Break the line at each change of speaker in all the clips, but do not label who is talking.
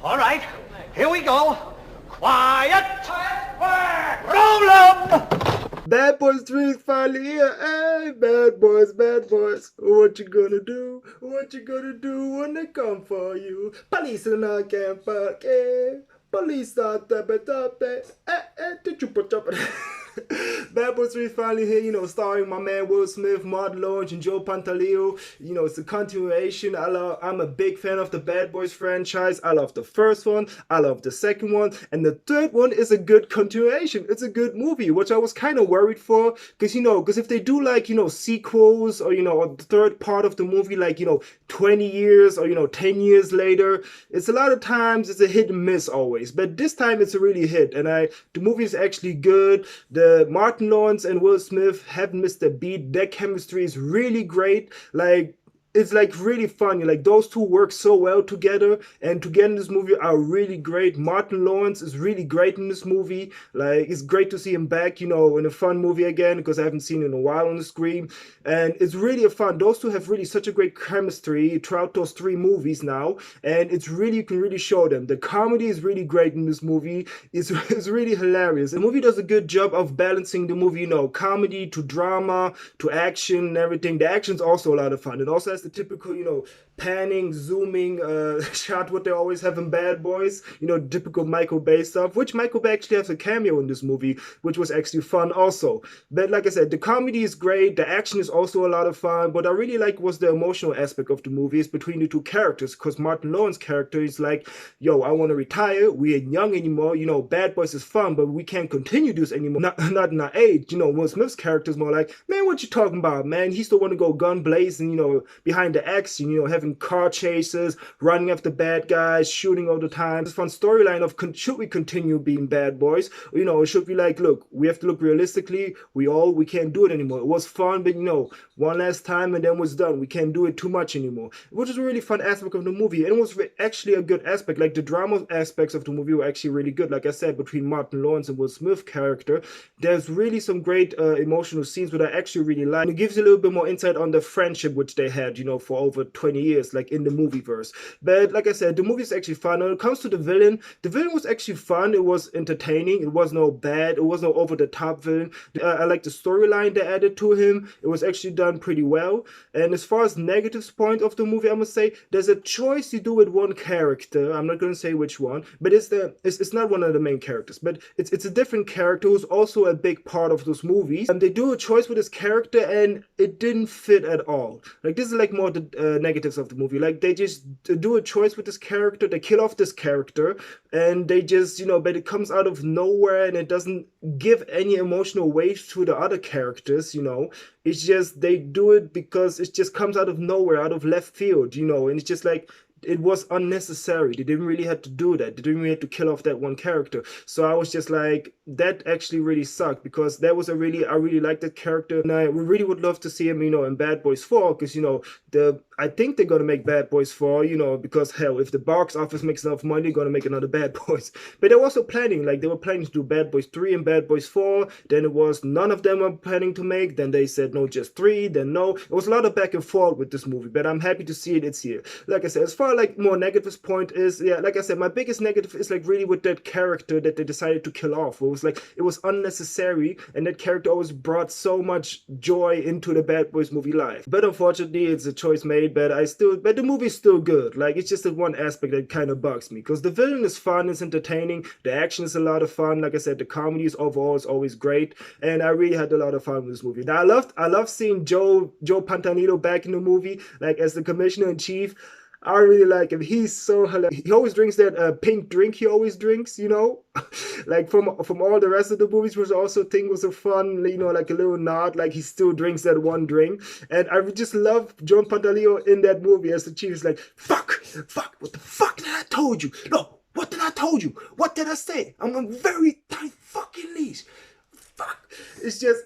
All right, here we go. Quiet! Roll 'em!
Bad Boys 3 is finally here. Hey, bad boys, what you gonna do? What you gonna do when they come for you? Police and I can't fuck it. Police are did you put up? Bad Boys 3 is finally here, starring my man Will Smith, Martin Lawrence, and Joe Pantaleo. It's a continuation. I'm a big fan of the Bad Boys franchise. I love the first one, I love the second one, and the third one is a good continuation. It's a good movie, which I was kind of worried for, because if they do sequels or the third part of the movie 20 years or 10 years later, it's a lot of times it's a hit and miss always. But this time it's a really hit, and the movie is actually good. The Martin Lawrence and Will Smith haven't missed a beat. Their chemistry is really great. It's really funny. Those two work so well together, and together in this movie are really great. Martin Lawrence is really great in this movie. It's great to see him back, in a fun movie again, because I haven't seen him in a while on the screen. And it's really fun. Those two have really such a great chemistry throughout those three movies now, and you can really show them. The comedy is really great in this movie. It's really hilarious. The movie does a good job of balancing the movie, comedy to drama to action and everything. The action's also a lot of fun. It also has the typical, panning, zooming shot what they always have in Bad Boys, typical Michael Bay stuff, which Michael Bay actually has a cameo in this movie, which was actually fun also. But like I said, the comedy is great, the action is also a lot of fun. What I really like was the emotional aspect of the movie is between the two characters, because Martin Lawrence's character is like, yo, I want to retire, we ain't young anymore, Bad Boys is fun, but we can't continue this anymore, not in our age. Will Smith's character is more like, man, what you talking about, man? He still want to go gun blazing, behind the action, having car chases, running after bad guys, shooting all the time. It's a fun storyline of should we continue being bad boys? It should be like, look, we have to look realistically. We can't do it anymore. It was fun, but one last time and then was done. We can't do it too much anymore. Which is a really fun aspect of the movie. And it was actually a good aspect. The drama aspects of the movie were actually really good. Like I said, between Martin Lawrence and Will Smith character, there's really some great emotional scenes that I actually really like. And it gives you a little bit more insight on the friendship which they had, for over 20 years, in the movieverse. But like I said, the movie is actually fun. When it comes to the villain was actually fun. It was entertaining. It was no bad. It was no over-the-top villain. I like the storyline they added to him. It was actually done pretty well. And as far as negatives point of the movie, I must say, there's a choice you do with one character. I'm not going to say which one, but it's not one of the main characters, but it's a different character who's also a big part of those movies. And they do a choice with this character, and it didn't fit at all. This is more the negatives of the movie. They just do a choice with this character, they kill off this character, and they just, but it comes out of nowhere, and it doesn't give any emotional weight to the other characters, It's just, they do it because it just comes out of nowhere, out of left field, and it's just it was unnecessary. They didn't really have to do that. They didn't really have to kill off that one character. So I was just like, that actually really sucked, because I really liked that character, and I really would love to see him, in Bad Boys 4, because, I think they're gonna make Bad Boys 4, because hell, if the box office makes enough money, they're gonna make another Bad Boys. But they were also planning, they were planning to do Bad Boys 3 and Bad Boys 4. Then it was none of them were planning to make. Then they said no, just 3. Then no. It was a lot of back and forth with this movie, but I'm happy to see it's here. Like I said, as far more negative point is, yeah, like I said, my biggest negative is really with that character that they decided to kill off. It was it was unnecessary, and that character always brought so much joy into the Bad Boys movie life. But unfortunately, it's a choice made. But the movie's still good. It's just that one aspect that kind of bugs me, because the villain is fun, it's entertaining, the action is a lot of fun. Like I said, the comedy is overall is always great, and I really had a lot of fun with this movie. Now I love seeing Joe Pantaleo back in the movie, as the commissioner in chief. I really like him. He's so hilarious. He always drinks that pink drink he always drinks, from all the rest of the movies, which also think was a fun, a little nod, he still drinks that one drink. And I just love John Pantaleo in that movie as the chief. He's like, fuck, what the fuck did I told you? No, what did I told you? What did I say? I'm on very tight fucking leash. Fuck. It's just,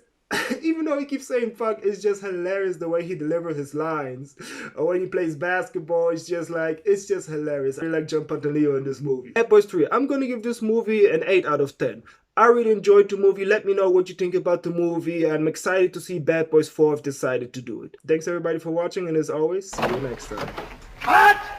even though he keeps saying fuck, it's just hilarious the way he delivers his lines. Or when he plays basketball, it's just hilarious. I really like John Pantaleo in this movie. Bad Boys 3, I'm gonna give this movie an 8 out of 10. I really enjoyed the movie. Let me know what you think about the movie. I'm excited to see Bad Boys 4 if decided to do it. Thanks everybody for watching, and as always, see you next time.
Cut!